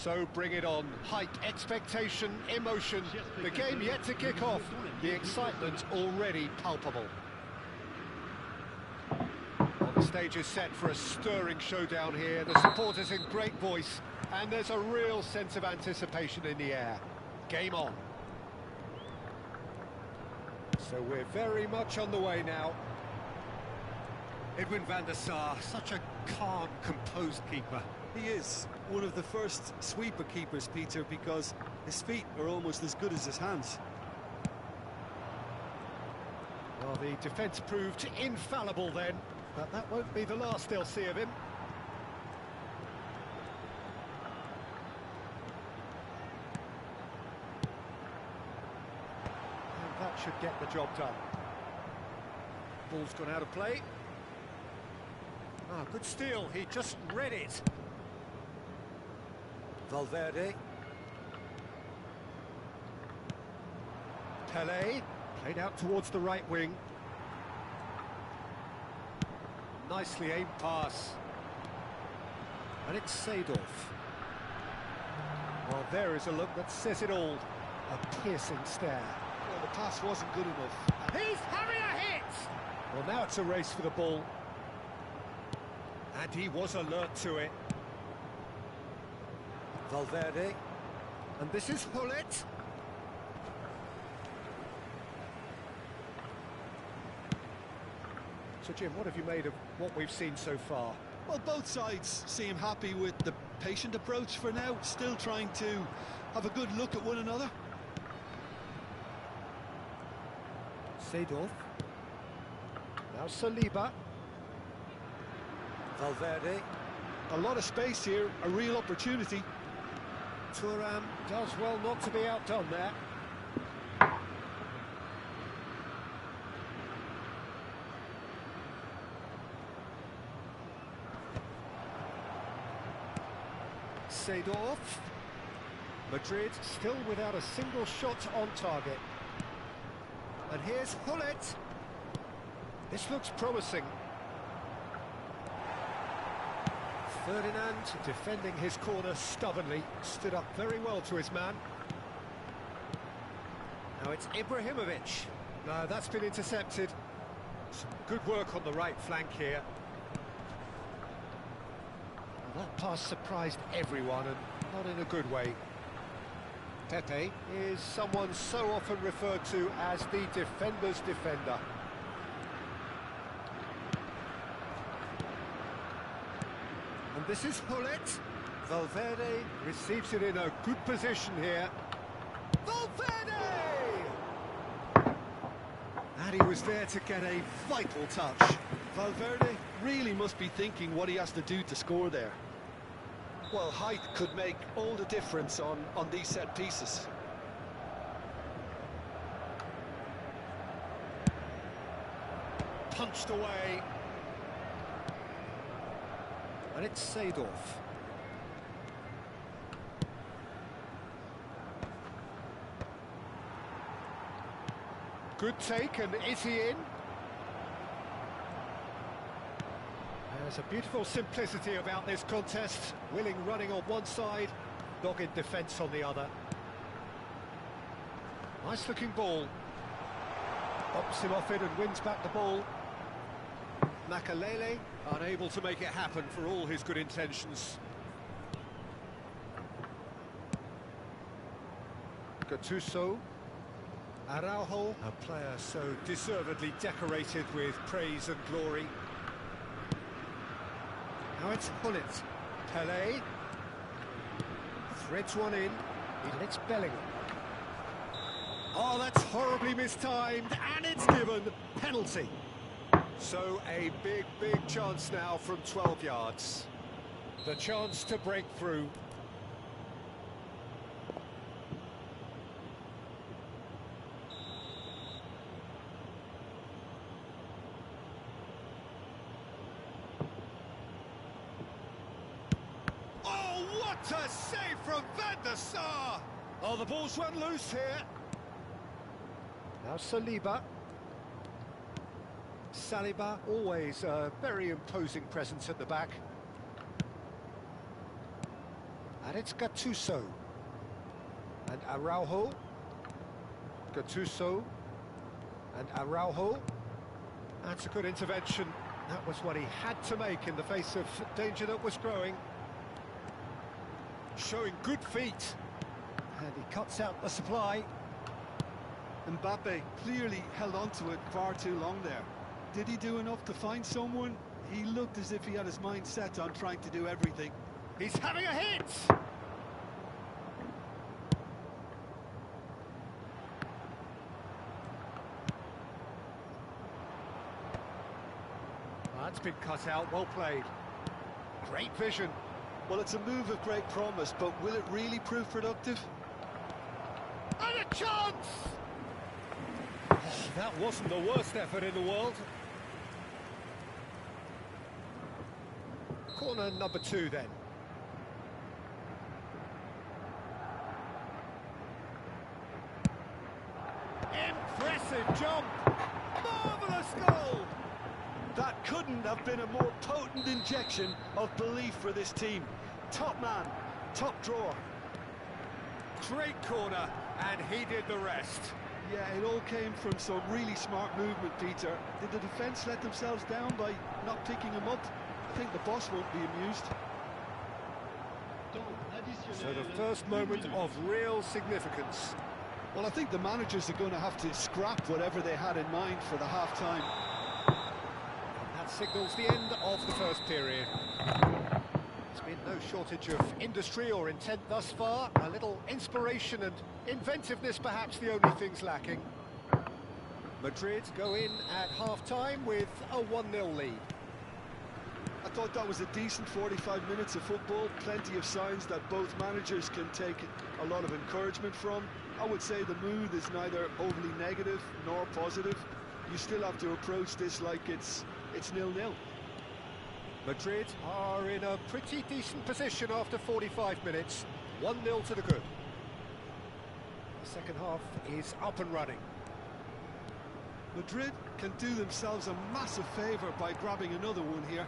So bring it on. Hype, expectation, emotion. The game yet to kick off. The excitement already palpable. Well, the stage is set for a stirring showdown here. The supporters in great voice, and there's a real sense of anticipation in the air. Game on. So we're very much on the way now. Edwin van der Sar, such a calm, composed keeper. He is one of the first sweeper keepers, Peter, because his feet are almost as good as his hands. Well, the defence proved infallible then, but that won't be the last they'll see of him. And that should get the job done. Ball's gone out of play. Ah, good steal, he just read it. Valverde. Pelé, played out towards the right wing. Nicely aimed pass. And it's Seedorf. Well, there is a look that says it all. A piercing stare. Well, the pass wasn't good enough. He's having a hit! Well, now it's a race for the ball. And he was alert to it. Valverde. And this is Hullet. So, Jim, what have you made of what we've seen so far? Well, both sides seem happy with the patient approach for now, still trying to have a good look at one another. Seedorf. Now Saliba. Valverde. A lot of space here, a real opportunity. Thuram does well not to be outdone there. Seedorf. Madrid still without a single shot on target. And here's Hullet. This looks promising. Ferdinand defending his corner stubbornly, stood up very well to his man. Now it's Ibrahimovic. No, that's been intercepted. Some good work on the right flank here. Well, that pass surprised everyone, and not in a good way. Pepe is someone so often referred to as the defender's defender. And this is Hullet. Valverde receives it in a good position here. Valverde! And he was there to get a vital touch. Valverde really must be thinking what he has to do to score there. Well, height could make all the difference on these set pieces. Punched away. And it's Seedorf. Good take, and is he in? There's a beautiful simplicity about this contest. Willing running on one side, dogged defence on the other. Nice looking ball. Bumps him off it and wins back the ball. Makalele unable to make it happen for all his good intentions. Gattuso. Araujo, a player so deservedly decorated with praise and glory. Now it's Hullet. Pelé. Threads one in, and it's Bellingham. Oh, that's horribly mistimed, and it's given penalty. So a big chance now from 12 yards. The chance to break through. Oh, what a save from Van der Sar! Oh, the ball's run loose here. Now Saliba. Saliba, always a very imposing presence at the back. And it's Gattuso. And Araujo. Gattuso. And Araujo. That's a good intervention. That was what he had to make in the face of danger that was growing. Showing good feet. And he cuts out the supply. Mbappe clearly held on to it far too long there. Did he do enough to find someone? He looked as if he had his mind set on trying to do everything. He's having a hit! That's been cut out, well played. Great vision. Well, it's a move of great promise, but will it really prove productive? And a chance! Oh, that wasn't the worst effort in the world. Corner number 2 then. Impressive jump! Marvellous goal! That couldn't have been a more potent injection of belief for this team. Top man, top drawer. Great corner, and he did the rest. Yeah, it all came from some really smart movement, Peter. Did the defence let themselves down by not picking him up? I think the boss won't be amused. So the first moment of real significance. Well, I think the managers are going to have to scrap whatever they had in mind for the half-time. That signals the end of the first period. There's been no shortage of industry or intent thus far. A little inspiration and inventiveness, perhaps the only things lacking. Madrid go in at half-time with a 1-0 lead. I thought that was a decent 45 minutes of football. Plenty of signs that both managers can take a lot of encouragement from. I would say the mood is neither overly negative nor positive. You still have to approach this like it's 0-0. Madrid are in a pretty decent position after 45 minutes. 1-0 to the good. The second half is up and running. Madrid can do themselves a massive favour by grabbing another one here.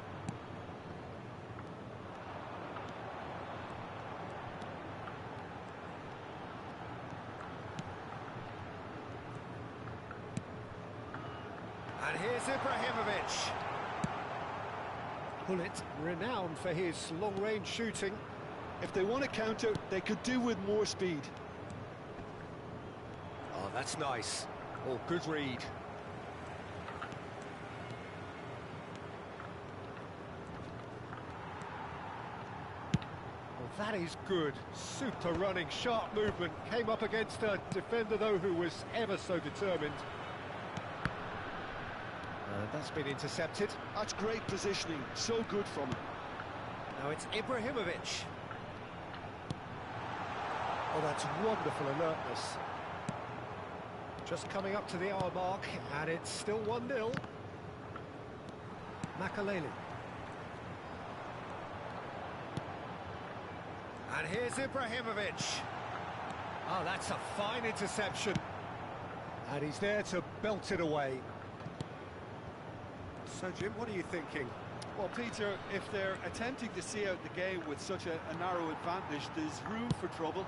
And here's Ibrahimovic. Hullet, renowned for his long-range shooting. If they want to counter, they could do with more speed. Oh, that's nice. Oh, good read. Well, That is good. Super running, sharp movement. Came up against a defender, though, who was ever so determined. That's been intercepted. That's great positioning. So good from him. Now it's Ibrahimovic. Oh, that's wonderful alertness. Just coming up to the hour mark, and it's still 1-0. Makaleli. And here's Ibrahimovic. Oh, that's a fine interception. And he's there to belt it away. So, Jim, what are you thinking? Well, Peter, if they're attempting to see out the game with such a narrow advantage, there's room for trouble.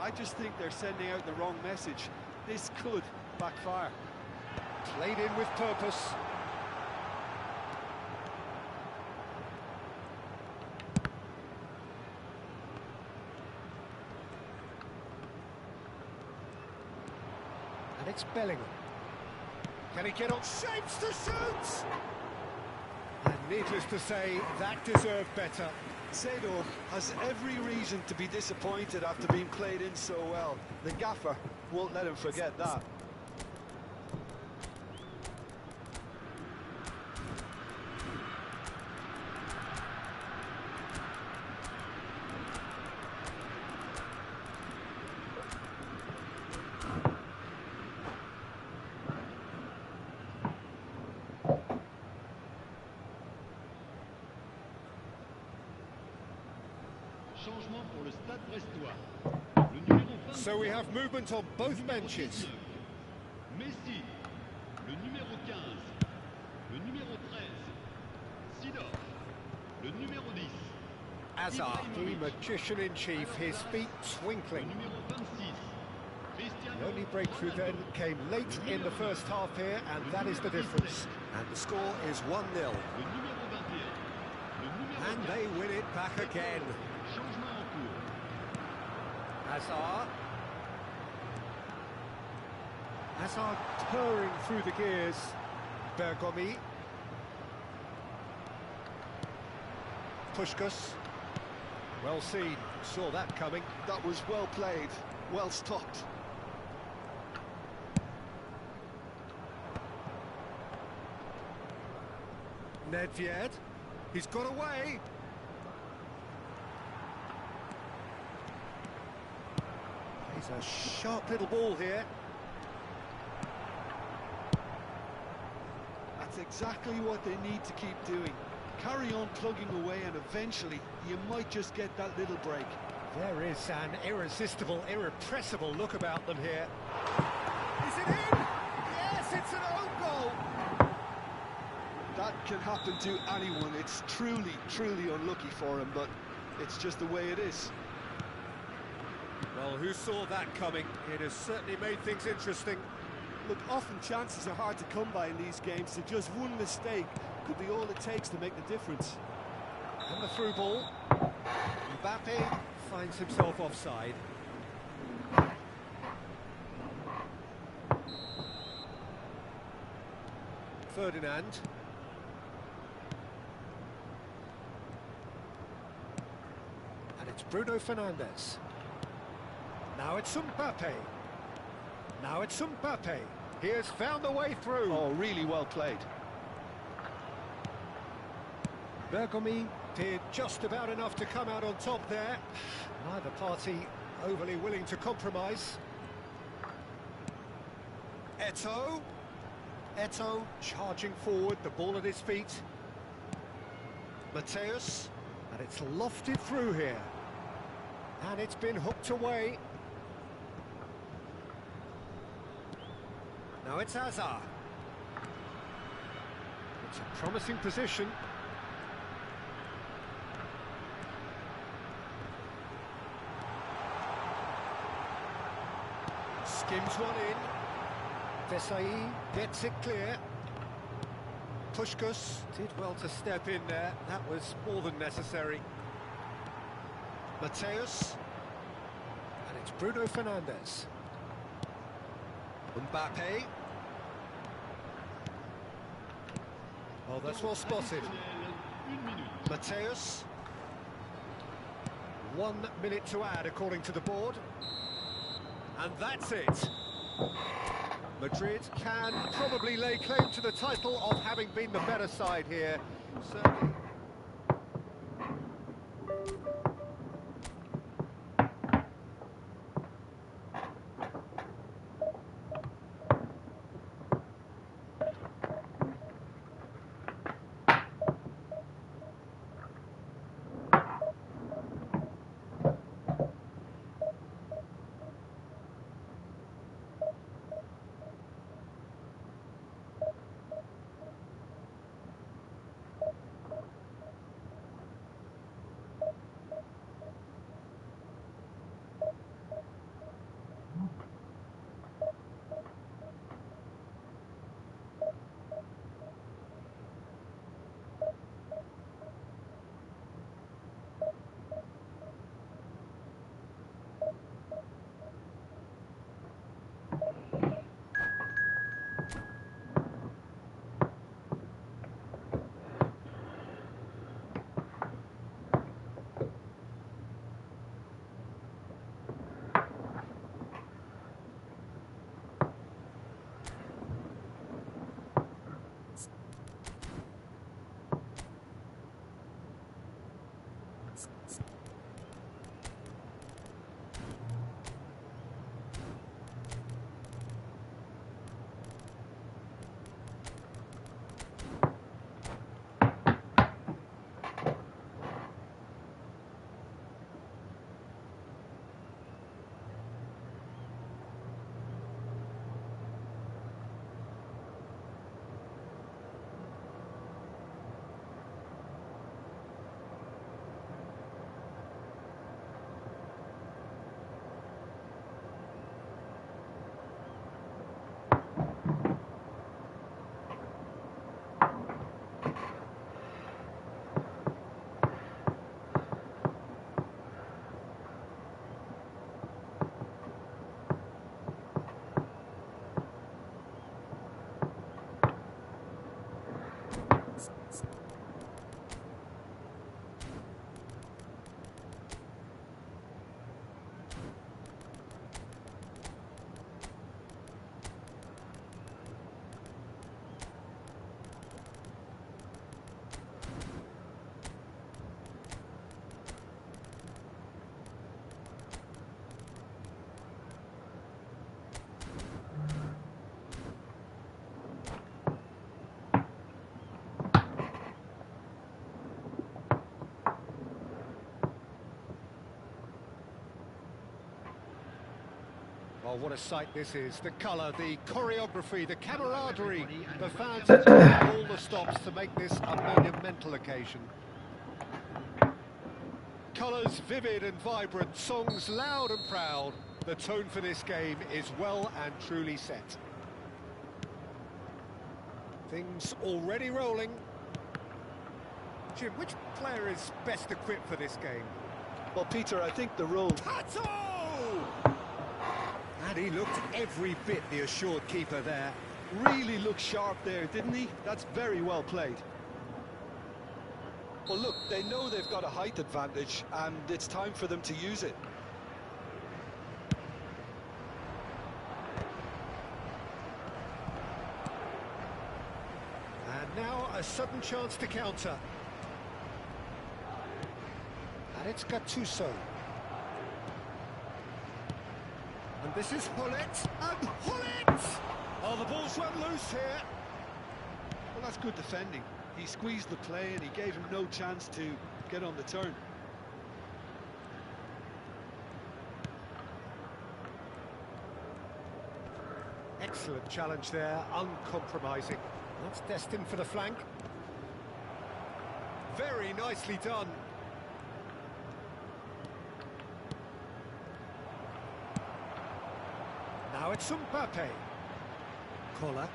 I just think they're sending out the wrong message. This could backfire. Played in with purpose. And it's Bellingham. Can he get on? Shapes to shoot! And needless to say, that deserved better. Sador has every reason to be disappointed after being played in so well. The gaffer won't let him forget that. So we have movement on both benches. Messi, le numéro 15, le numéro 13, Sidor, le numéro 10. Azar, the magician-in-chief, his feet twinkling. The only breakthrough then came late in the first half here, and that is the difference. And the score is 1-0. And they win it back again. Azar. Hazard purring through the gears. Bergomi. Puskás. Well seen. Saw that coming. That was well played. Well stopped. Nedved. He's got away. He's a sharp little ball here. That's exactly what they need to keep doing. Carry on plugging away, and eventually you might just get that little break. There is an irresistible, irrepressible look about them here. Is it in? Yes, it's an own goal. That can happen to anyone. It's truly, truly unlucky for him, but it's just the way it is. Well, who saw that coming? It has certainly made things interesting. Look, often chances are hard to come by in these games, so just one mistake could be all it takes to make the difference. And the through ball. Mbappe finds himself offside. Ferdinand. And it's Bruno Fernandes. Now it's Mbappe. Now it's Mbappe. He has found a way through. Oh, really well played. Bergomi did just about enough to come out on top there. Neither party overly willing to compromise. Eto'o. Eto'o charging forward, the ball at his feet. Mateus. And it's lofted through here. And it's been hooked away. Now it's Hazard. It's a promising position. Skims one in. Desai gets it clear. Puskás did well to step in there. That was more than necessary. Mateus. And it's Bruno Fernandes. Mbappe. Oh, that's well spotted. Mateus. 1 minute to add, according to the board. And that's it. Madrid can probably lay claim to the title of having been the better side here. Certainly. Oh, what a sight this is. The colour, the choreography, the camaraderie. The fans have taken all the stops to make this a monumental occasion. Colours vivid and vibrant, songs loud and proud. The tone for this game is well and truly set. Things already rolling. Jim, which player is best equipped for this game? Well, Peter, I think the role... Pato! And he looked every bit the assured keeper there. Really looked sharp there, didn't he? That's very well played. Well, look, they know they've got a height advantage, and it's time for them to use it. And now a sudden chance to counter. And it's Gattuso. And this is Hullet, and Hullet! Oh, the ball's run loose here. Well, that's good defending. He squeezed the play and he gave him no chance to get on the turn. Excellent challenge there, uncompromising. That's destined for the flank. Very nicely done. Now it's Mbappe. Kola.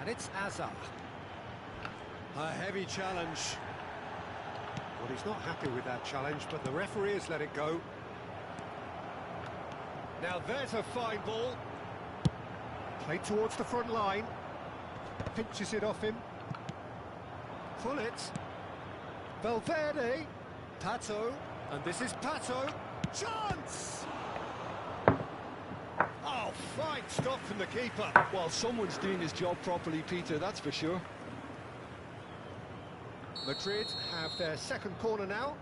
And it's Azar. A heavy challenge. Well, he's not happy with that challenge, but the referee has let it go. Now there's a fine ball. Played towards the front line. Pinches it off him. Hullet. Valverde. Pato. And this is Pato. Chance! Oh, fine stop from the keeper. Well, someone's doing his job properly, Peter, that's for sure. Madrid have their second corner now.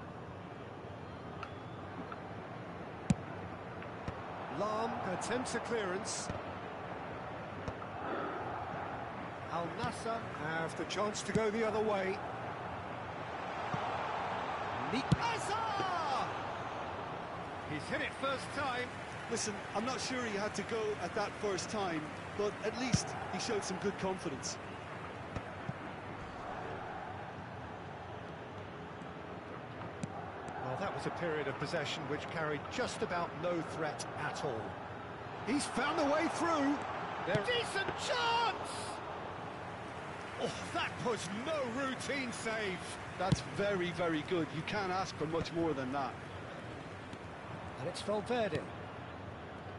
Lam attempts a clearance. Al Nassr have the chance to go the other way. Hazard! He's hit it first time. Listen, I'm not sure he had to go at that first time, but at least he showed some good confidence. Well, that was a period of possession which carried just about no threat at all. He's found a way through. Decent chance! Oh, that was no routine save. That's very, very good. You can't ask for much more than that. And it's Valverde.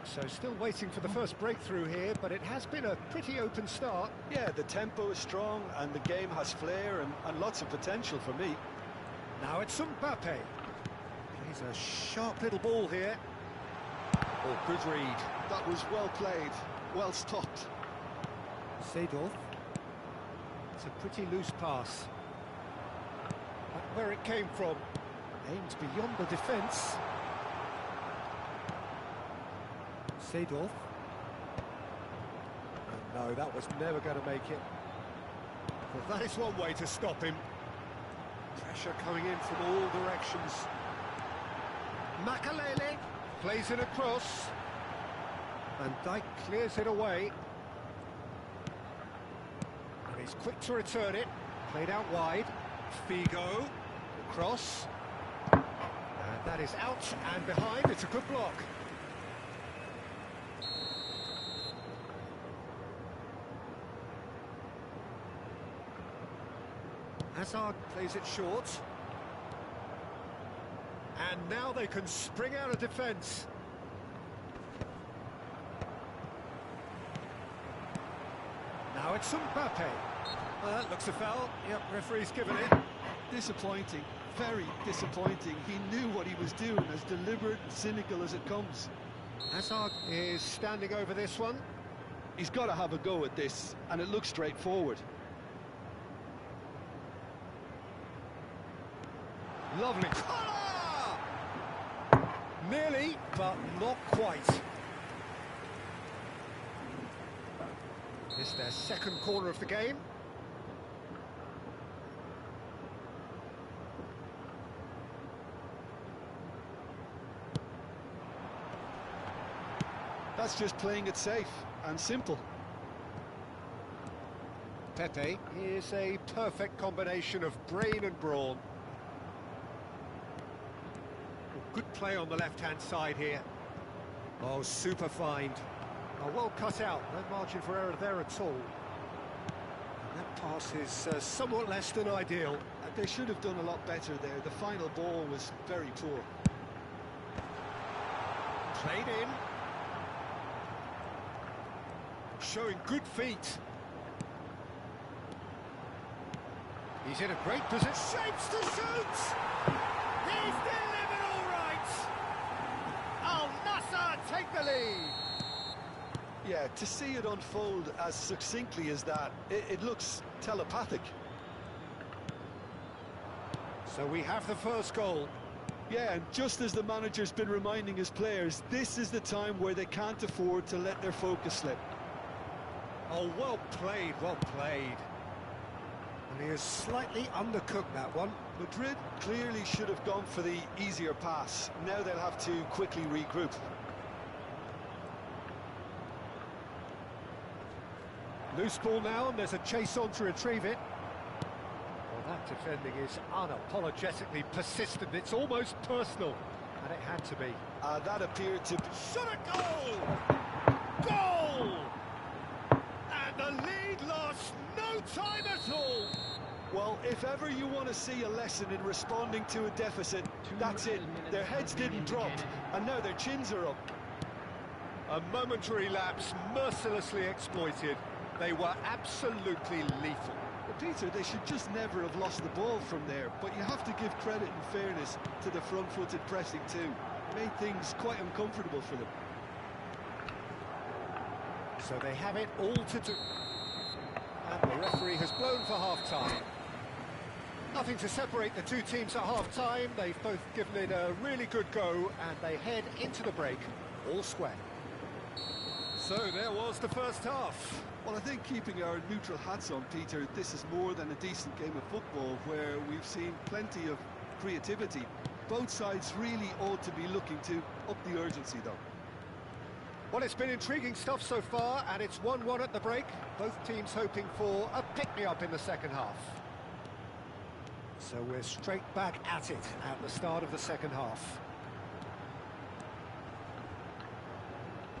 So still waiting for the first breakthrough here, but it has been a pretty open start. Yeah, the tempo is strong and the game has flair and lots of potential for me. Now it's Mbappe. He's a sharp little ball here. Oh, good read. That was well played, well stopped. Seedorf. It's a pretty loose pass. But where it came from, aimed beyond the defence. Seedorf. And no, that was never going to make it. Well, that is one way to stop him. Pressure coming in from all directions. Makalele plays it across. Van Dijk clears it away. And he's quick to return it. Played out wide. Figo. Cross. And that is out and behind. It's a good block. Hazard plays it short. And now they can spring out of defence. Now it's Mbappe. Well, that looks a foul. Yep, referee's given it. Disappointing, very disappointing. He knew what he was doing, as deliberate and cynical as it comes. Hazard is standing over this one. He's got to have a go at this, and it looks straightforward. Lovely. Ah! Nearly, but not quite. It's their second corner of the game. That's just playing it safe and simple. Pepe is a perfect combination of brain and brawn. Good play on the left-hand side here. Oh, super find. Oh, well cut out, no margin for error there at all. And that pass is somewhat less than ideal. They should have done a lot better there. The final ball was very poor. Played in. Showing good feet. He's in a great position. Shapes to shoot! He's delivered all right! Al Nassr take the lead! Yeah, to see it unfold as succinctly as that, it looks telepathic. So we have the first goal. Yeah, and just as the manager's been reminding his players, this is the time where they can't afford to let their focus slip. Oh, well played, well played. And he has slightly undercooked that one. Madrid clearly should have gone for the easier pass. Now they'll have to quickly regroup. Loose ball now, and there's a chase on to retrieve it. Well, that defending is unapologetically persistent. It's almost personal, and it had to be. That appeared to be... Shot a goal! Goal! And the lead lost no time at all. Well, if ever you want to see a lesson in responding to a deficit, that's it. Their heads didn't drop, and now their chins are up. A momentary lapse mercilessly exploited. They were absolutely lethal. Peter, they should just never have lost the ball from there, but you have to give credit and fairness to the front-footed pressing too. Made things quite uncomfortable for them. So they have it all to do. And the referee has blown for half-time. Nothing to separate the two teams at half-time. They've both given it a really good go, and they head into the break all square. So there was the first half. Well, I think keeping our neutral hats on, Peter, this is more than a decent game of football where we've seen plenty of creativity. Both sides really ought to be looking to up the urgency, though. Well, it's been intriguing stuff so far, and it's 1-1 at the break. Both teams hoping for a pick-me-up in the second half. So we're straight back at it at the start of the second half.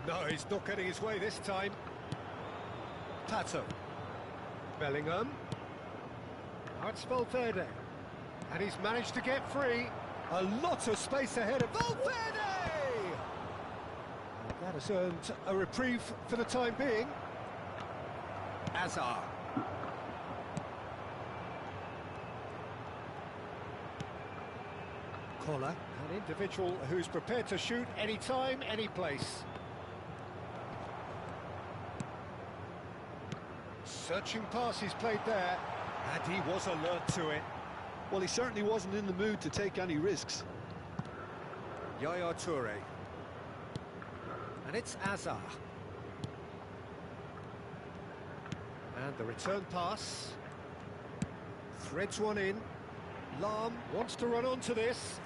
No, he's not getting his way this time. Pato. Bellingham. Now it's Valverde. And he's managed to get free. A lot of space ahead of Valverde! And that has earned a reprieve for the time being. Hazard. Koller, an individual who's prepared to shoot any time, any place. Searching pass he's played there, and he was alert to it. Well, he certainly wasn't in the mood to take any risks. Yaya Toure. And it's Hazard. And the return pass. Threads one in. Lahm wants to run onto this.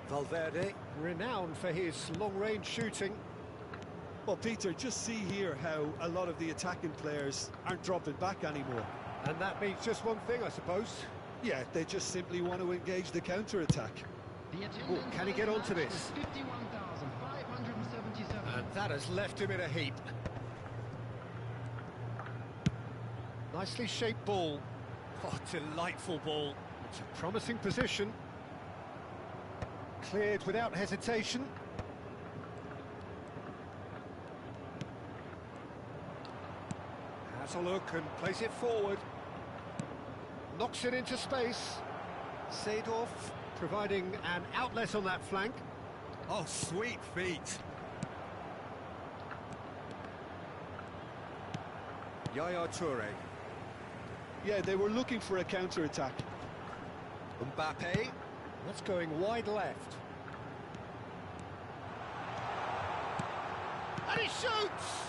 Valverde, renowned for his long-range shooting. Well, Peter, just see here how a lot of the attacking players aren't dropping back anymore. And that means just one thing, I suppose. Yeah, they just simply want to engage the counter-attack. Oh, can he get onto this? 51,577. And that has left him in a heap. Nicely shaped ball. Oh, delightful ball. It's a promising position. Cleared without hesitation. Has a look and plays it forward. Knocks it into space. Seedorf providing an outlet on that flank. Oh, sweet feet. Yaya Toure. Yeah, they were looking for a counter-attack. Mbappe. That's going wide left. And he shoots!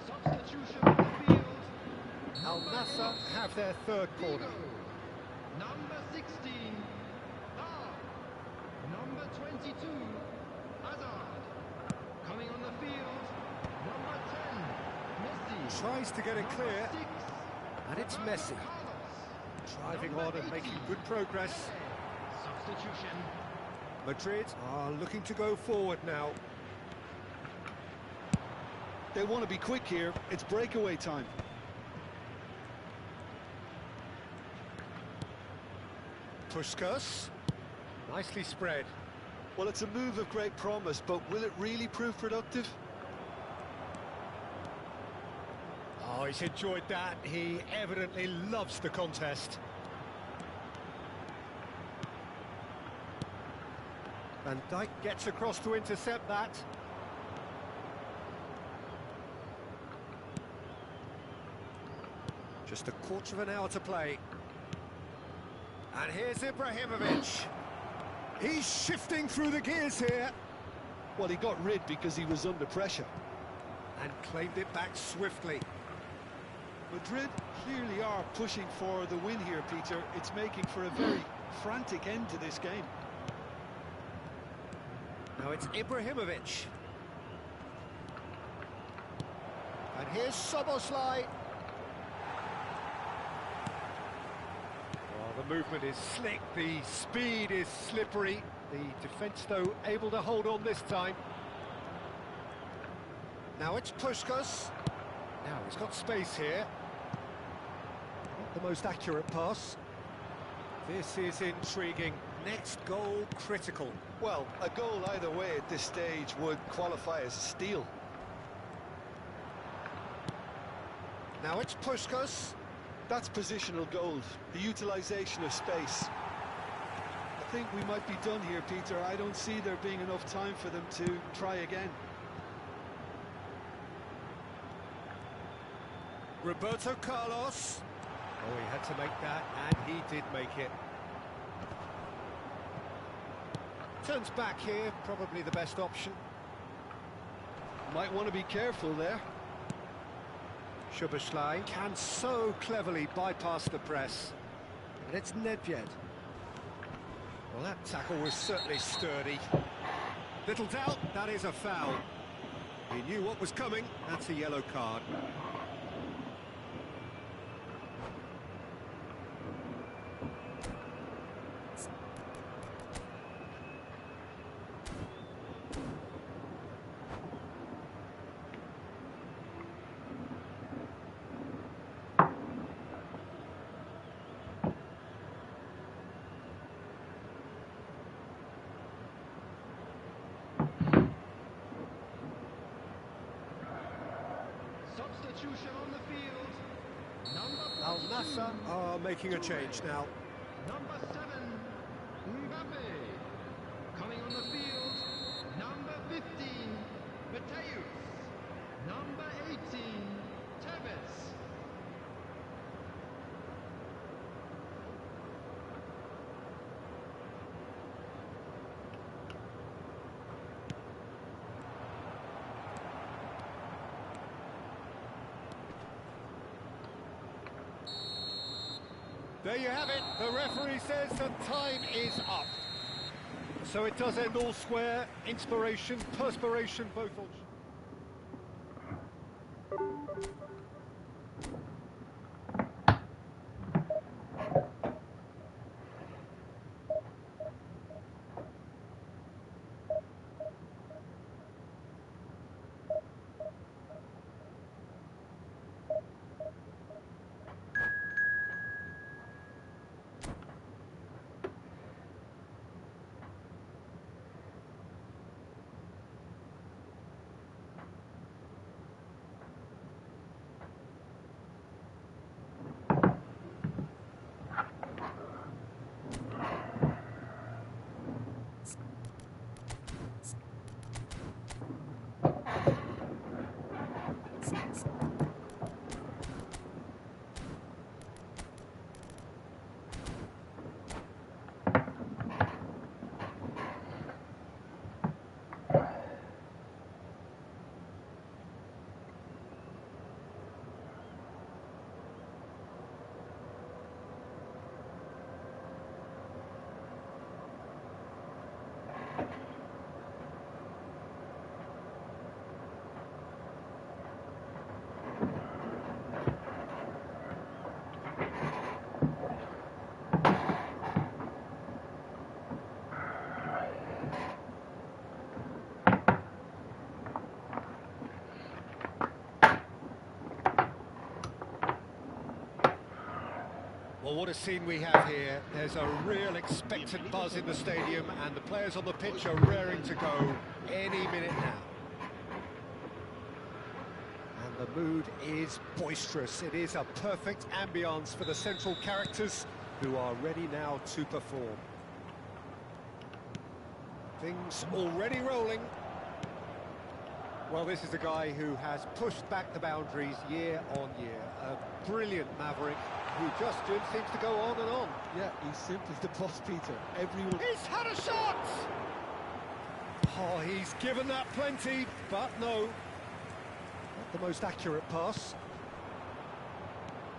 Substitution on the field. Al Nassr have their third corner. Number 16, Lahm. Number 22, Hazard. Coming on the field, number 10, Messi. Tries to get it clear, Number 6, and it's Roberto Messi. Carlos. Driving Number on and 80, making good progress. Substitution. Madrid are looking to go forward now. They want to be quick here. It's breakaway time. Puskas. Nicely spread. Well, it's a move of great promise, but will it really prove productive? Oh, he's enjoyed that. He evidently loves the contest. Van Dijk gets across to intercept that. Just a quarter of an hour to play. And here's Ibrahimovic. He's shifting through the gears here. Well, he got rid because he was under pressure. And claimed it back swiftly. Madrid clearly are pushing for the win here, Peter. It's making for a very frantic end to this game. Now it's Ibrahimovic. And here's Soboslai. Well, the movement is slick, the speed is slippery. The defence, though, able to hold on this time. Now it's Puskas. Now he's got space here. Not the most accurate pass. This is intriguing. Next goal critical. Well, a goal either way at this stage would qualify as a steal. Now it's Puskas. That's positional gold, the utilisation of space. I think we might be done here, Peter. I don't see there being enough time for them to try again. Roberto Carlos. Oh, he had to make that, and he did make it. Turns back here, probably the best option. Might want to be careful there. Szoboszlai can so cleverly bypass the press. And it's Nedved. Well, that tackle was certainly sturdy. Little doubt, that is a foul. He knew what was coming, that's a yellow card. Substitution on the field. Number Al 42. Nassr are making a change now. Number 7, Mbappe. Coming on the field, number 15, Mateus. Number 18, Tevez. There you have it. The referee says the time is up. So it does end all square. Inspiration, perspiration, both on. Well, what a scene we have here. There's a real expectant buzz in the stadium, and the players on the pitch are raring to go any minute now. And the mood is boisterous. It is a perfect ambience for the central characters who are ready now to perform. Things already rolling. Well, this is a guy who has pushed back the boundaries year on year. A brilliant maverick who just seems to go on and on. Yeah, he's simply the boss, Peter. Everyone... He's had a shot! Oh, he's given that plenty, but no. Not the most accurate pass.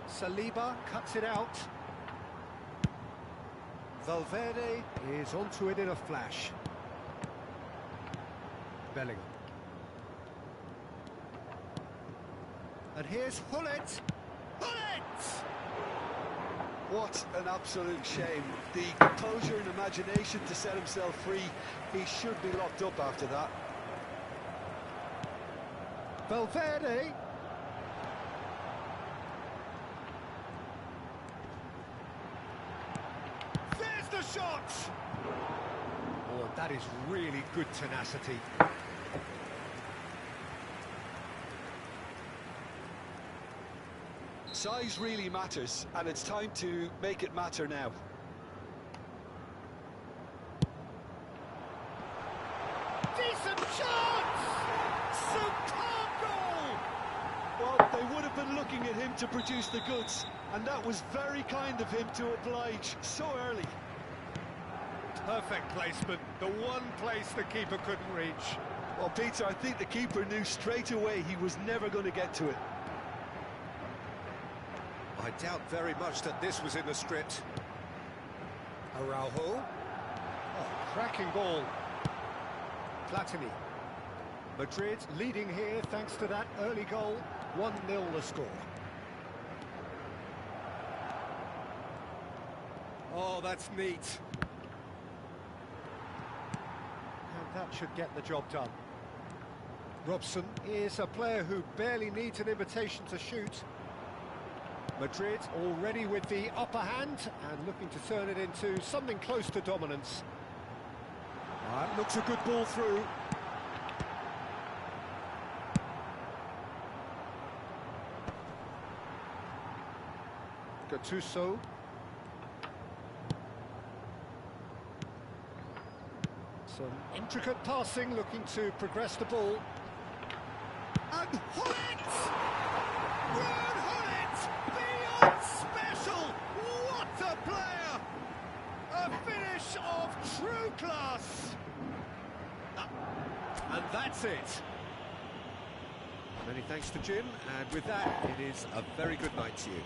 Saliba cuts it out. Valverde is onto it in a flash. Bellingham. And here's Hullet. Hullet! What an absolute shame. The composure and imagination to set himself free. He should be locked up after that. Valverde. There's the shot! Oh, that is really good tenacity. Size really matters, and it's time to make it matter now. Decent chance! Superb goal! Well, they would have been looking at him to produce the goods, and that was very kind of him to oblige so early. Perfect placement, the one place the keeper couldn't reach. Well, Peter, I think the keeper knew straight away he was never going to get to it. I doubt very much that this was in the script. Araujo. Oh, cracking ball. Platini. Madrid leading here thanks to that early goal. 1-0 the score. Oh, that's neat. And that should get the job done. Robson is a player who barely needs an invitation to shoot. Madrid already with the upper hand and looking to turn it into something close to dominance. Looks a good ball through. Gattuso. Some intricate passing, looking to progress the ball. And Hullet! Special! What a player! A finish of true class! And that's it. Many thanks to Jim, and with that, it is a very good night to you.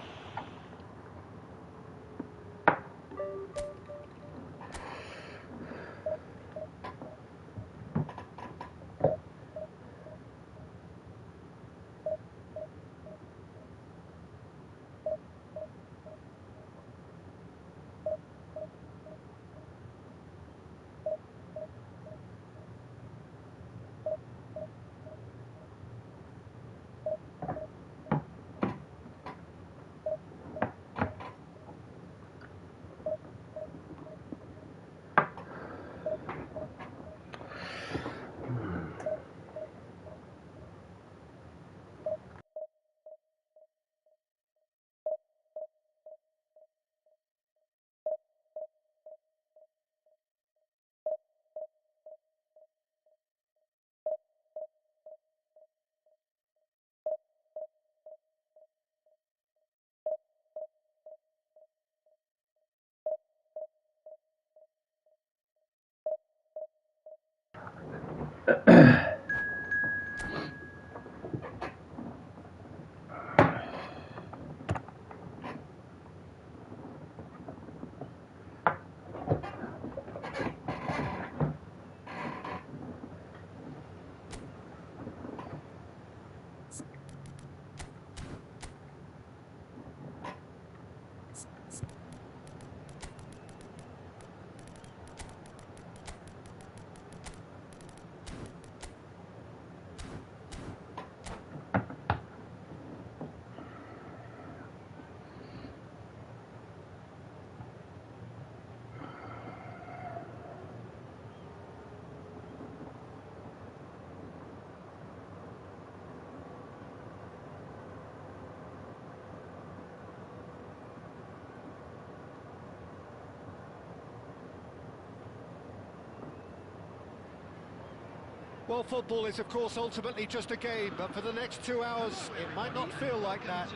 Well, football is, of course, ultimately just a game, but for the next 2 hours, it might not feel like that.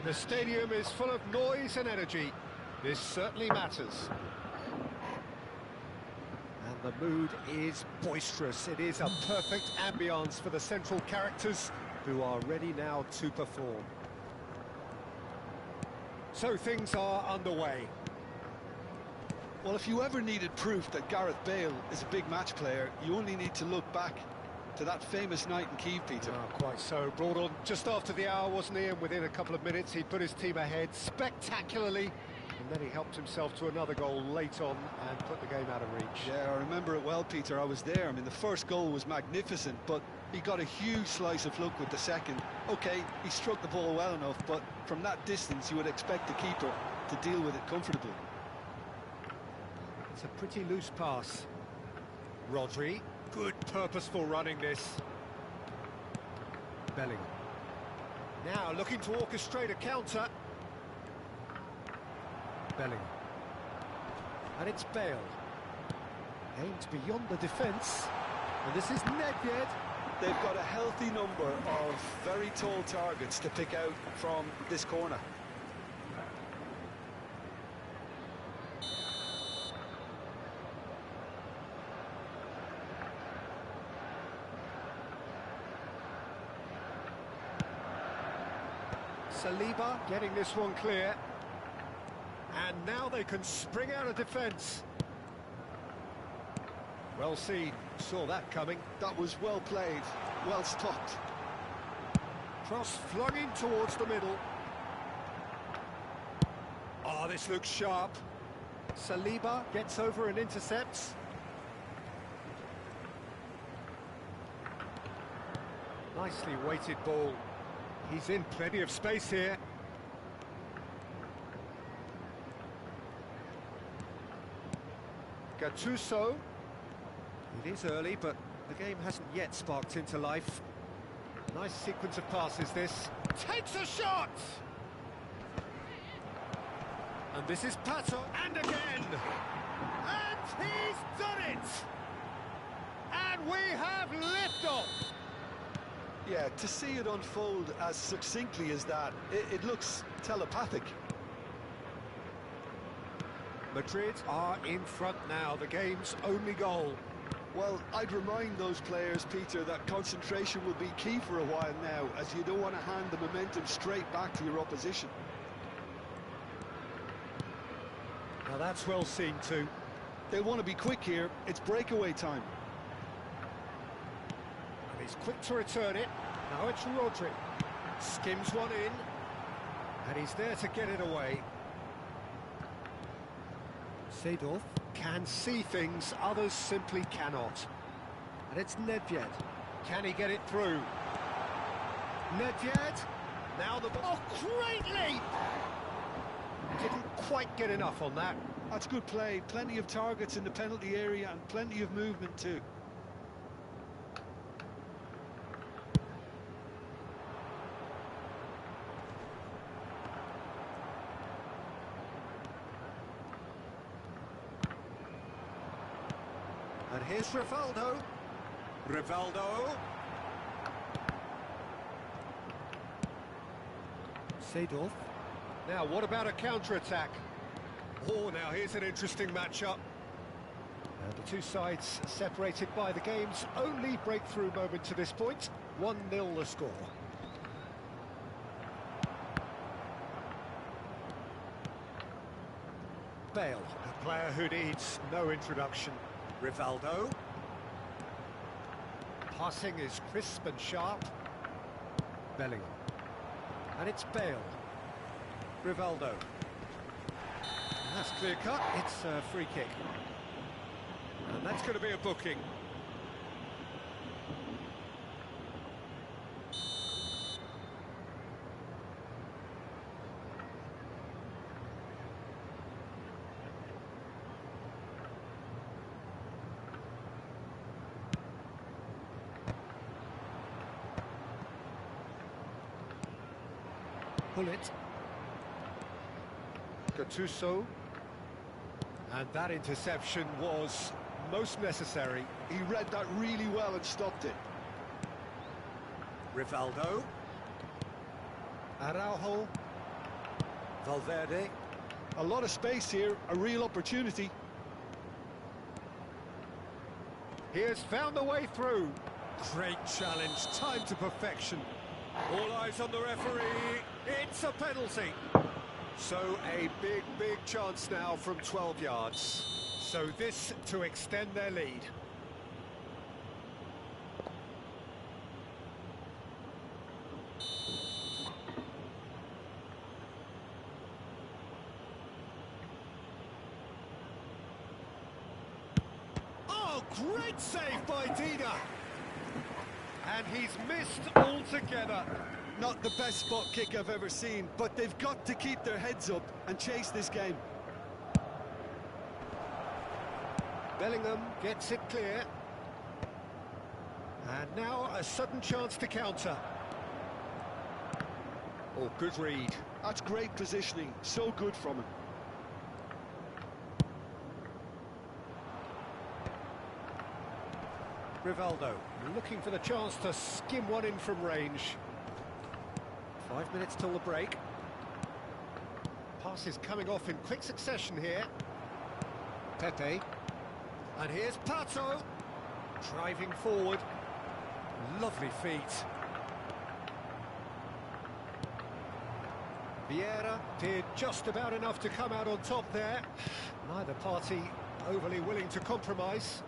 The stadium is full of noise and energy. This certainly matters. And The mood is boisterous. It is a perfect ambience for the central characters who are ready now to perform. So things are underway. Well, if you ever needed proof that Gareth Bale is a big match player, you only need to look back to that famous night in Kiev, Peter. Oh, quite so. Brought on just after the hour, wasn't he? And within a couple of minutes, he put his team ahead spectacularly. And then he helped himself to another goal late on and put the game out of reach. Yeah, I remember it well, Peter. I was there. I mean, the first goal was magnificent, but he got a huge slice of luck with the second. OK, he struck the ball well enough, but from that distance, you would expect the keeper to deal with it comfortably. It's a pretty loose pass. Rodri, good purposeful running this. Bellingham. Now looking to orchestrate a counter. Bellingham. And it's Bale. Aimed beyond the defence. And this is Nedved. They've got a healthy number of very tall targets to pick out from this corner. Saliba getting this one clear. And now they can spring out of defence. Well seen, saw that coming. That was well played, well stopped. Cross flung in towards the middle. Oh, this looks sharp. Saliba gets over and intercepts. Nicely weighted ball. He's in plenty of space here. Gattuso. It is early, but the game hasn't yet sparked into life. Nice sequence of passes, this. Takes a shot! And this is Pato, and again! And he's done it! And we have liftoff! Yeah, to see it unfold as succinctly as that, it looks telepathic. Madrid are in front now, the game's only goal. Well, I'd remind those players, Peter, that concentration will be key for a while now, as you don't want to hand the momentum straight back to your opposition. Now that's well seen too. They want to be quick here, it's breakaway time. And he's quick to return it. Now it's Rodri. Skims one in. And he's there to get it away. Seedorf can see things others simply cannot. And it's Nedved. Can he get it through? Nedved. Now the ball. Oh, great leap! Didn't quite get enough on that. That's good play. Plenty of targets in the penalty area and plenty of movement too. And here's Rivaldo. Rivaldo. Seedorf. Now, what about a counter-attack? Oh, now here's an interesting matchup. The two sides separated by the game's only breakthrough moment to this point. 1-0 the score. Bale, a player who needs no introduction. Rivaldo. Passing is crisp and sharp. Bellingham. And it's Bale. Rivaldo. And that's clear cut. It's a free kick. And that's going to be a booking. Pull it. Gattuso. And that interception was most necessary. He read that really well and stopped it. Rivaldo. Araujo. Valverde. A lot of space here, a real opportunity. He has found the way through. Great challenge, time to perfection. All eyes on the referee. It's a penalty. So a big chance now from 12 yards. So this to extend their lead. Oh, great save by Dina. And he's missed altogether. Not the best spot kick I've ever seen, but they've got to keep their heads up and chase this game. Bellingham gets it clear. And now a sudden chance to counter. Oh, good read. That's great positioning, so good from him. Rivaldo looking for the chance to skim one in from range. 5 minutes till the break. Passes coming off in quick succession here. Pepe. And here's Pato. Driving forward. Lovely feet. Vieira did just about enough to come out on top there. Neither party overly willing to compromise.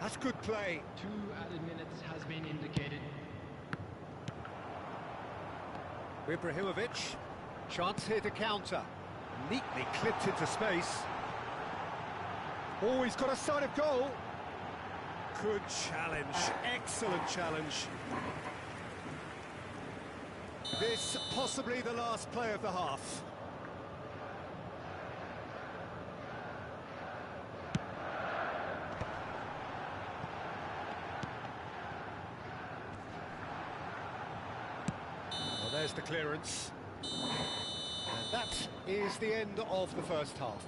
That's good play. 2 added minutes has been indicated. Ibrahimovic, chance here to counter. Neatly clipped into space. Oh, he's got a side of goal. Good challenge, excellent challenge. This possibly the last play of the half. Well, there's the clearance. And that is the end of the first half.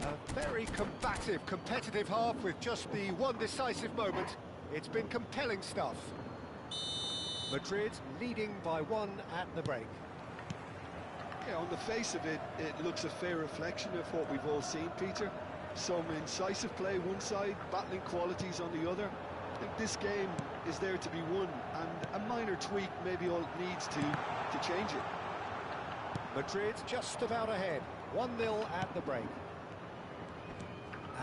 A very combative, competitive half with just the one decisive moment. It's been compelling stuff. Madrid leading by 1 at the break. Yeah, on the face of it, it looks a fair reflection of what we've all seen, Peter. Some incisive play one side, battling qualities on the other. I think this game is there to be won, and a minor tweak maybe all it needs to change it. Madrid just about ahead, 1-0 at the break.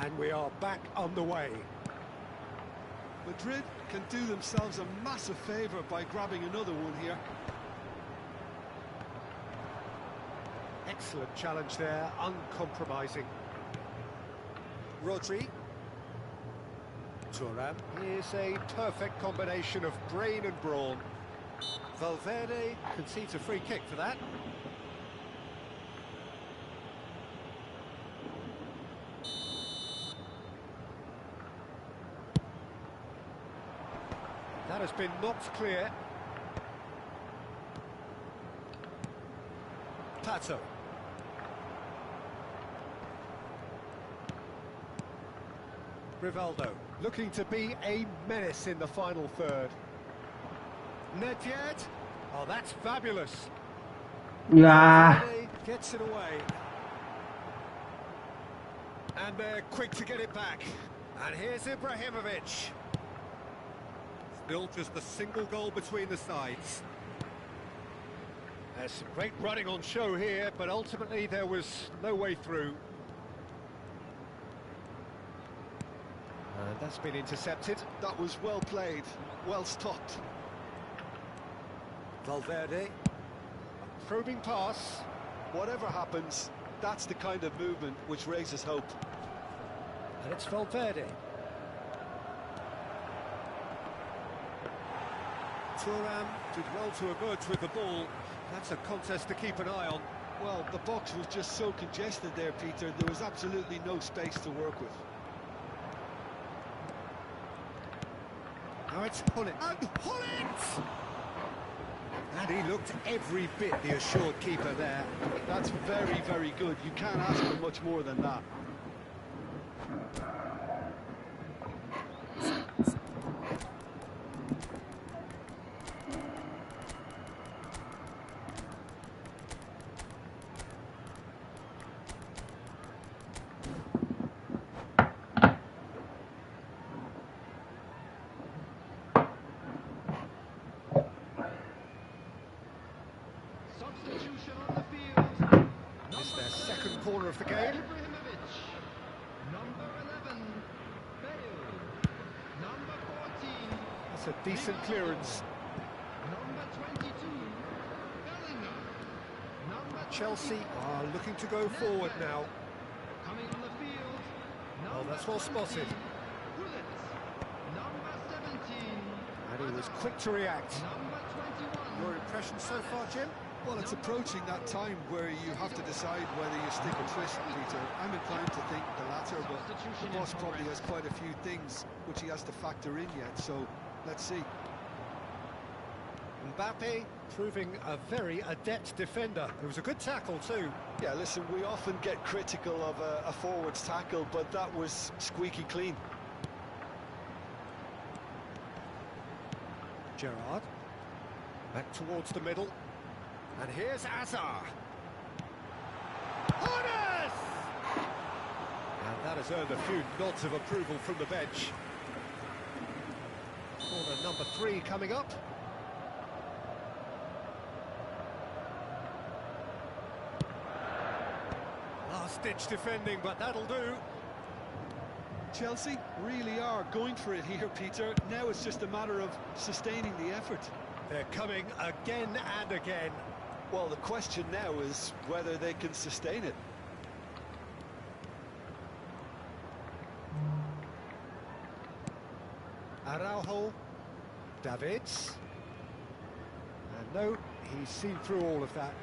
And we are back on the way. Madrid can do themselves a massive favour by grabbing another one here. Excellent challenge there, uncompromising. Rodri. Thuram. Here's a perfect combination of brain and brawn. Valverde concedes a free kick for that. That has been knocked clear. Pato. Rivaldo looking to be a menace in the final third. Nedved. Oh, that's fabulous. Valverde gets it away. And they're quick to get it back. And here's Ibrahimovic. Still just a single goal between the sides. There's some great running on show here, but ultimately there was no way through. And that's been intercepted. That was well played, well stopped. Valverde. A probing pass. Whatever happens, that's the kind of movement which raises hope. And it's Valverde. Thuram did well to emerge with the ball. That's a contest to keep an eye on. Well, the box was just so congested there, Peter. There was absolutely no space to work with. Now it's Hullet. And Hullet! And he looked every bit the assured keeper there. That's very, very good. You can't ask for much more than that. broken corner of the game. Ibrahimovic. Number 11, Bale. Number 14, That's a decent clearance. number 22, Bellingham. Number Chelsea 24, are looking to go forward now. coming on the field. Oh, that's well spotted. Gullit. Number 17, And he was quick to react. number 21. Your impression so far, Jim? Well, it's approaching that time where you have to decide whether you stick or twist, Peter. I'm inclined to think the latter, but the boss probably has quite a few things which he has to factor in yet, so let's see. Mbappe proving a very adept defender. It was a good tackle too. Yeah, listen, we often get critical of a forward's tackle, but that was squeaky clean. Gerrard. Back towards the middle. And here's Azar. Honest! And that has earned a few nods of approval from the bench. Corner number 3 coming up. Last-ditch defending, but that'll do. Chelsea really are going for it here, Peter. Now it's just a matter of sustaining the effort. They're coming again and again. Well, the question now is whether they can sustain it. Araujo, Davids, and no, he's seen through all of that.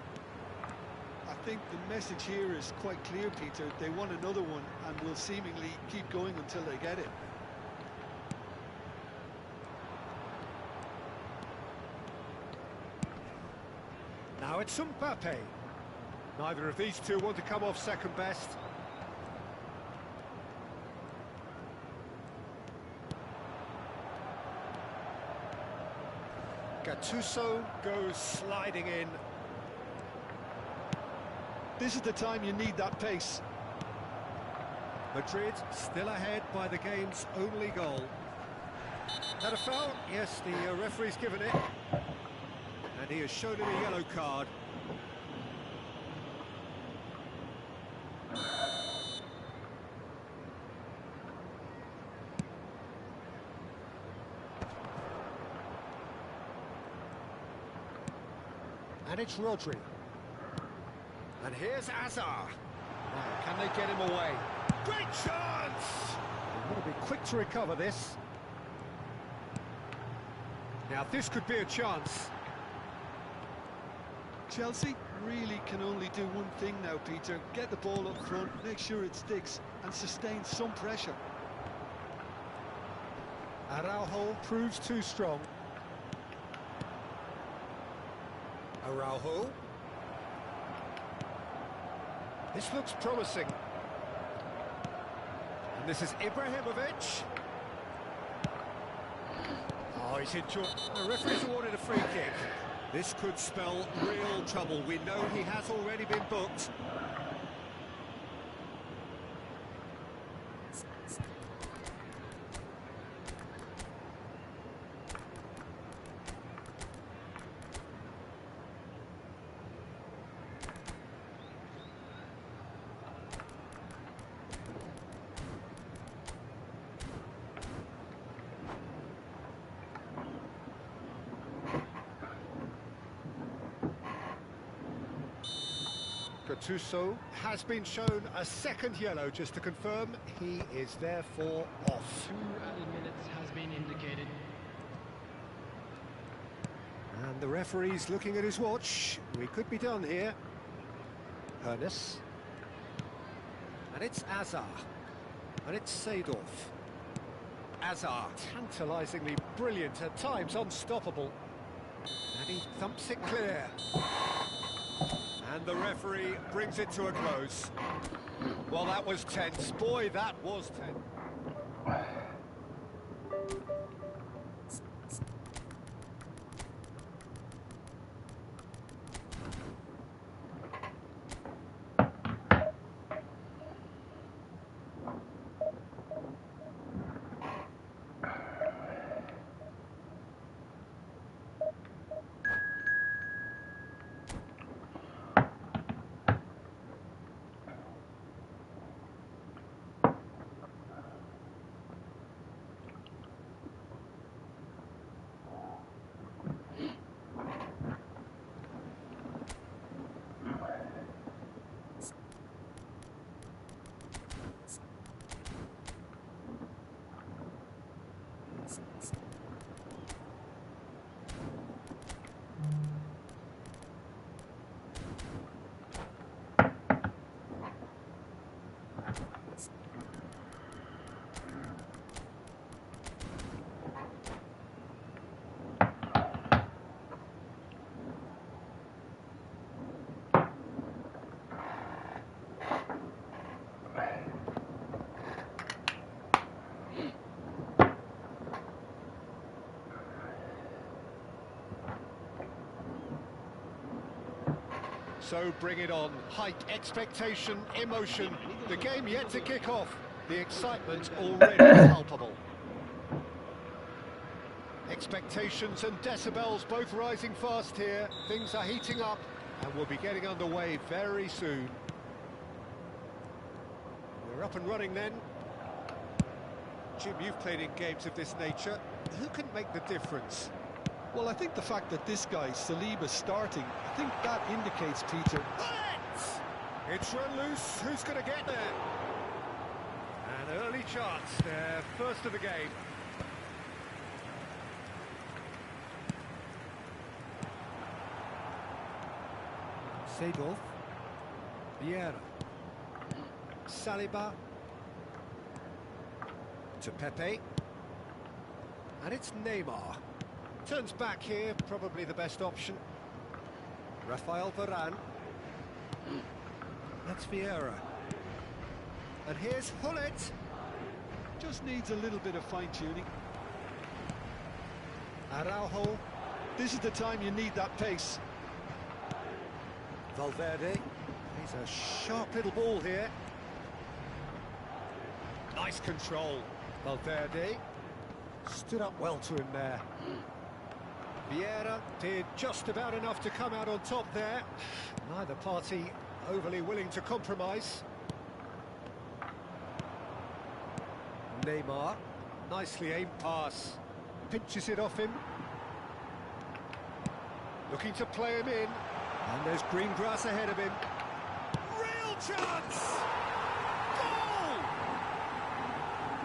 I think the message here is quite clear, Peter. They want another one and will seemingly keep going until they get it. Now it's Mbappe. Neither of these two want to come off second best. Gattuso goes sliding in. This is the time you need that pace. Madrid still ahead by the game's only goal. That a foul? Yes, the referee's given it. And he has shown him a yellow card. And it's Rodri. And here's Azar. Now, can they get him away? Great chance! They've got to be quick to recover this. Now, this could be a chance. Chelsea really can only do one thing now, Peter. Get the ball up front, make sure it sticks, and sustain some pressure. Araujo proves too strong. Araujo. This looks promising. And this is Ibrahimovic. Oh, he's enjoyed. The referee's awarded a free kick. This could spell real trouble. We know he has already been booked. Gattuso has been shown a second yellow, just to confirm he is therefore off. 2 added minutes has been indicated. And the referee's looking at his watch. We could be done here. Ernest. And it's Azar. And it's Seedorf. Azar, tantalisingly brilliant, at times unstoppable. And he thumps it clear. And the referee brings it to a close. Well, that was tense. Boy, that was tense. So bring it on. Height, expectation, emotion. The game yet to kick off. The excitement already palpable. Expectations and decibels both rising fast here. Things are heating up and we'll be getting underway very soon. We're up and running then. Jim, you've played in games of this nature. Who can make the difference? Well, I think the fact that this guy, Saliba's starting, I think that indicates, Peter... It's run loose. Who's going to get there? An early chance there, first of the game. Seedorf, Vieira, Saliba, to Pepe, and it's Neymar. Turns back here, probably the best option. Rafael Varane. That's Vieira. And here's Hullet. Just needs a little bit of fine-tuning. Araujo. This is the time you need that pace. Valverde. He's a sharp little ball here. Nice control. Valverde stood up well to him there. Vieira did just about enough to come out on top there. Neither party overly willing to compromise. Neymar, nicely aimed pass. Pinches it off him. Looking to play him in. And there's green grass ahead of him. Real chance! Goal!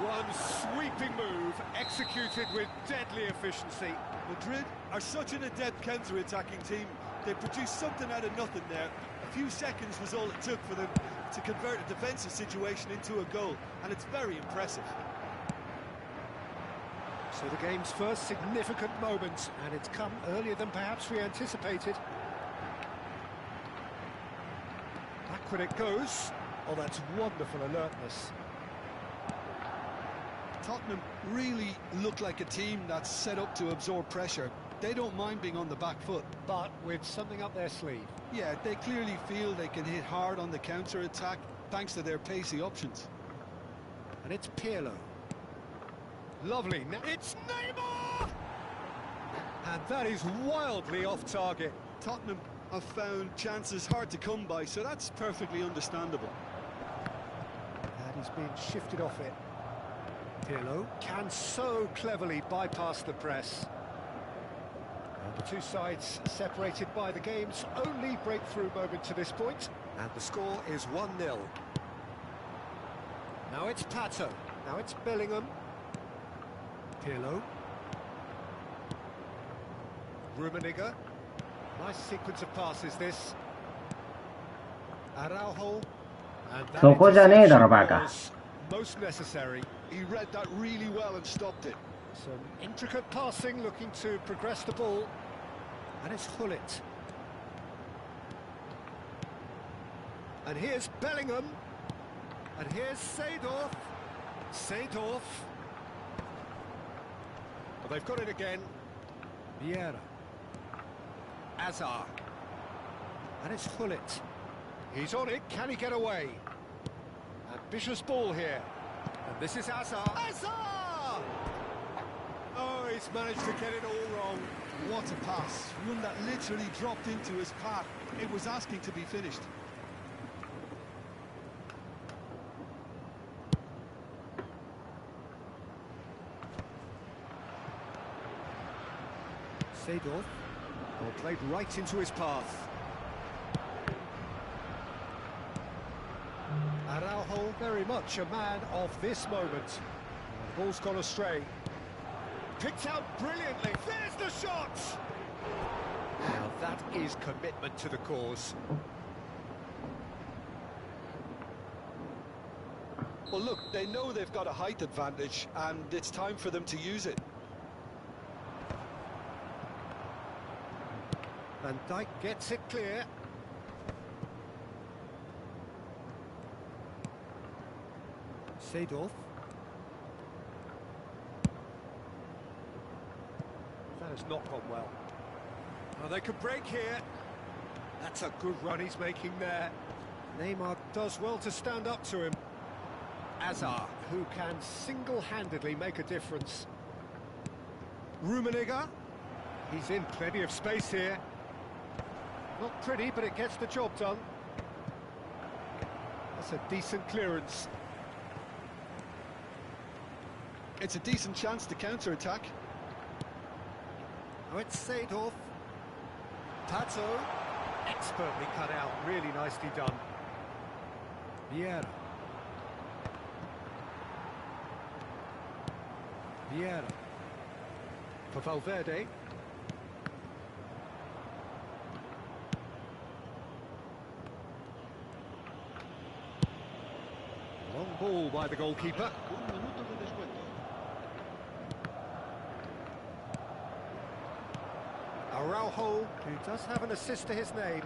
One sweeping move, executed with deadly efficiency. Madrid are such an adept counter-attacking team. They produced something out of nothing there. A few seconds was all it took for them to convert a defensive situation into a goal, and it's very impressive. So the game's first significant moment, and it's come earlier than perhaps we anticipated. Back when it goes. Oh, that's wonderful alertness. Tottenham really look like a team that's set up to absorb pressure. They don't mind being on the back foot. But with something up their sleeve. Yeah, they clearly feel they can hit hard on the counter-attack thanks to their pacey options. And it's Pirlo. Lovely. It's Neymar! And that is wildly off target. Tottenham have found chances hard to come by, so that's perfectly understandable. And he's been shifted off it. Pirlo can so cleverly bypass the press. And the two sides separated by the game's only breakthrough moment to this point. And the score is 1-0. Now it's Pato. Now it's Bellingham. Pirlo. Rummenigge. Nice sequence of passes this. Araujo. And that そこじゃねえだろバカ。 was most necessary. He read that really well and stopped it. Some intricate passing, looking to progress the ball. And it's Hullet. And here's Bellingham. And here's Seedorf. Seedorf. Well, they've got it again. Vieira. Azar. And it's Hullet. He's on it. Can he get away? Ambitious ball here. And this is Azar. Azar! Oh, he's managed to get it all wrong. What a pass. One that literally dropped into his path. It was asking to be finished. Seedorf. Well, played right into his path. Araujo, very much a man of this moment. The ball's gone astray. Picked out brilliantly. There's the shot! Now that is commitment to the cause. Well, look, they know they've got a height advantage, and it's time for them to use it. Van Dijk gets it clear. Seedorf. That has not gone well. Oh, they could break here. That's a good run he's making there. Neymar does well to stand up to him. Azar, who can single-handedly make a difference. Rummenigge. He's in plenty of space here. Not pretty, but it gets the job done. That's a decent clearance. It's a decent chance to counter-attack. Oh, it's Seedorf. Tato. Expertly cut out, really nicely done. Vieira. Vieira. For Valverde. Long ball by the goalkeeper. Araujo, who does have an assist to his name.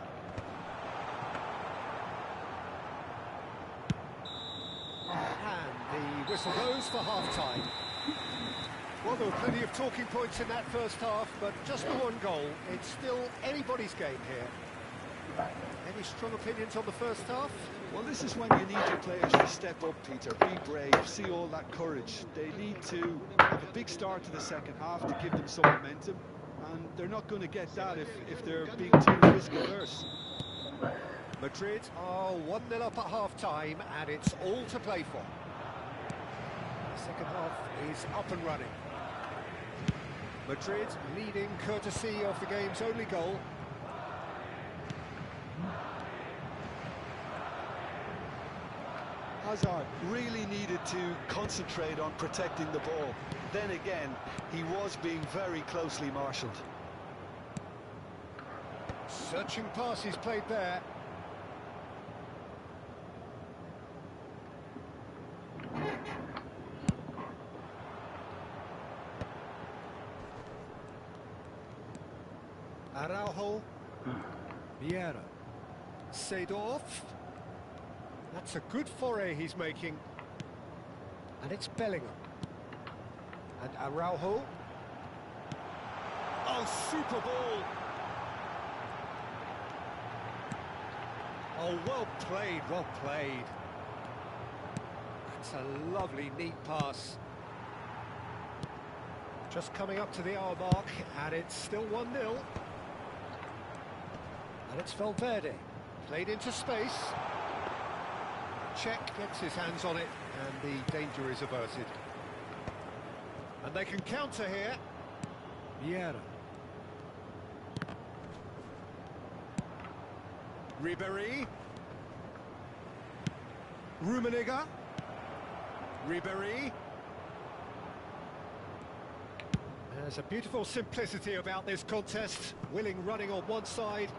And the whistle goes for half-time. Well, there were plenty of talking points in that first half, but just the one goal. It's still anybody's game here. Any strong opinions on the first half? Well, this is when you need your players to step up, Peter. Be brave, see all that courage. They need to have a big start to the second half to give them some momentum. And they're not going to get that if they're being too risk-averse. Madrid are 1-0 up at half-time, and it's all to play for. The second half is up and running. Madrid leading courtesy of the game's only goal. Hazard really needed to concentrate on protecting the ball. Then again, he was being very closely marshalled. Searching passes played there. Araujo. Vieira. Seedorf. That's a good foray he's making. And it's Bellingham. And Araujo. Oh, super ball. Oh, well played, well played. That's a lovely, neat pass. Just coming up to the hour mark, and it's still 1-0. And it's Valverde. Played into space. Czech gets his hands on it, and the danger is averted. And they can counter here. Vieira. Ribéry. Rummenigge. Ribéry. There's a beautiful simplicity about this contest. Willing running on one side,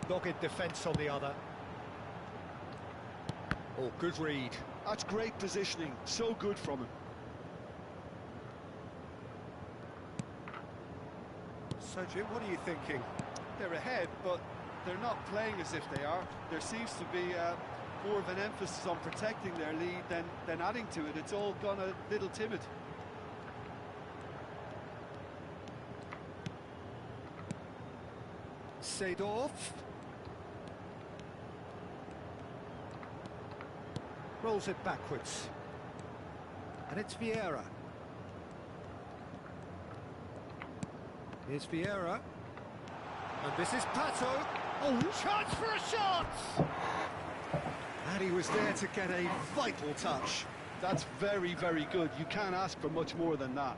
dogged defence on the other. Oh, good read. That's great positioning. So good from him. So, Jim, what are you thinking? They're ahead, but they're not playing as if they are. There seems to be more of an emphasis on protecting their lead than adding to it. It's all gone a little timid. Seedorf. Rolls it backwards. And it's Vieira. Here's Vieira. And this is Pato. Oh, chance for a shot! And he was there to get a vital touch. That's very, very good. You can't ask for much more than that.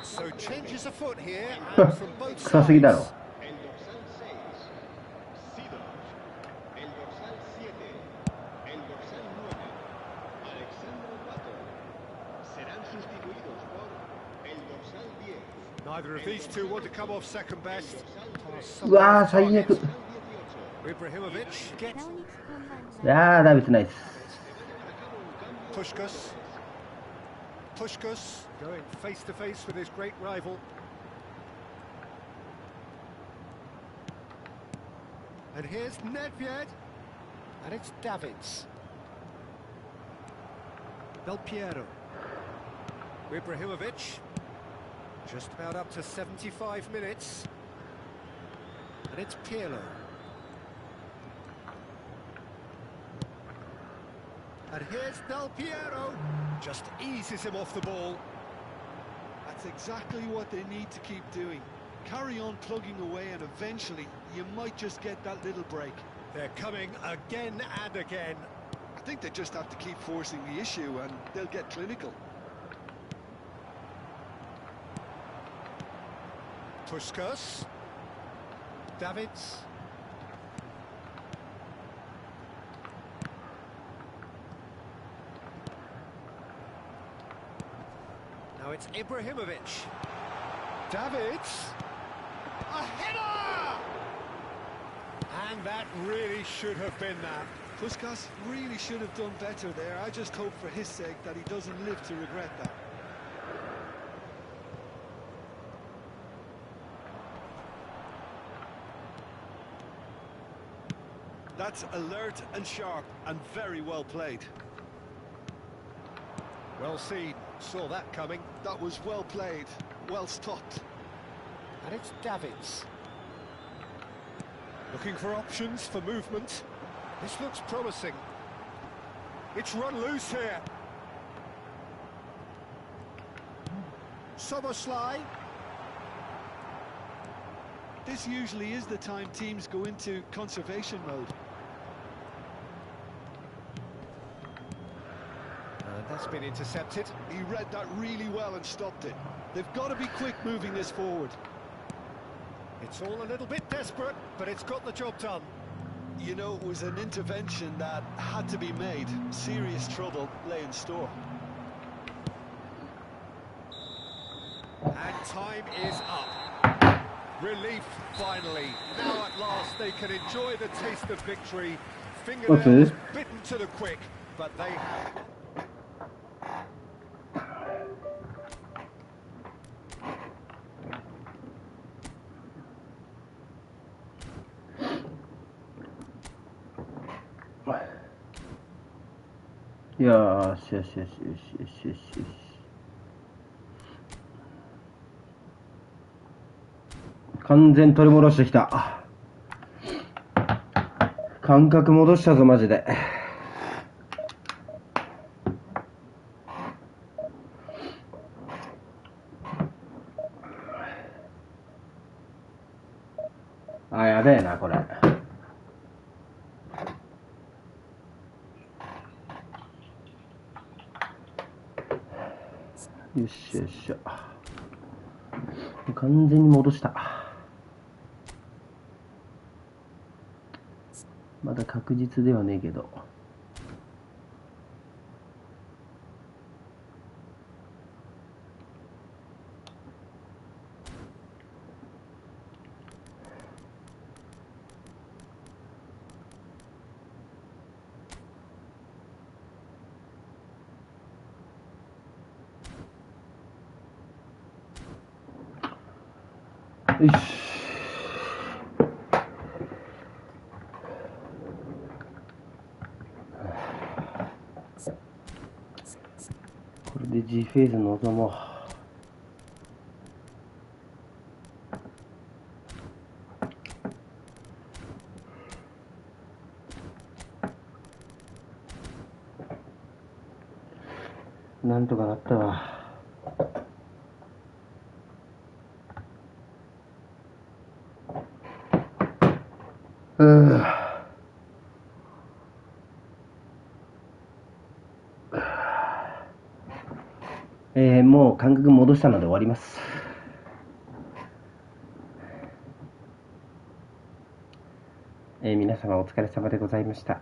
So changes afoot here, and from both 臭すぎだろ sides. Neither of these two want to come off second best. うわー最悪。 Ibrahimovic gets いやーダビスナイス。 Puskás going face to face with his great rival. And here's Nedved, and it's Davids. Del Piero. Ibrahimovic, just about up to 75 minutes. And it's Pirlo. And here's Del Piero, just eases him off the ball. That's exactly what they need to keep doing. Carry on plugging away and eventually you might just get that little break. They're coming again and again. I think they just have to keep forcing the issue and they'll get clinical. Puskás. Davids. Now it's Ibrahimovic. Davids. A header! And that really should have been that. Puskás really should have done better there. I just hope for his sake that he doesn't live to regret that. That's alert and sharp and very well played. Well seen. Saw that coming. That was well played, well stopped. And it's Davids. Looking for options for movement. This looks promising. It's run loose here. Soboslai. This usually is the time teams go into conservation mode. And that's been intercepted. He read that really well and stopped it. They've got to be quick moving this forward. It's all a little bit desperate, but it's got the job done. You know, it was an intervention that had to be made. Serious trouble lay in store. And time is up. Relief, finally. Now at last they can enjoy the taste of victory. Fingernails bitten to the quick, but they have.よしよしよしよしよしよしよし。完全取り戻してきた。感覚戻したぞマジで。あ、やべえなこれ。よっしゃよっしゃ。完全に戻した。まだ確実ではねえけど。よし。これで G フェーズ臨もう。なんとかなったわ。もう感覚戻したので終わります。皆様お疲れ様でございました。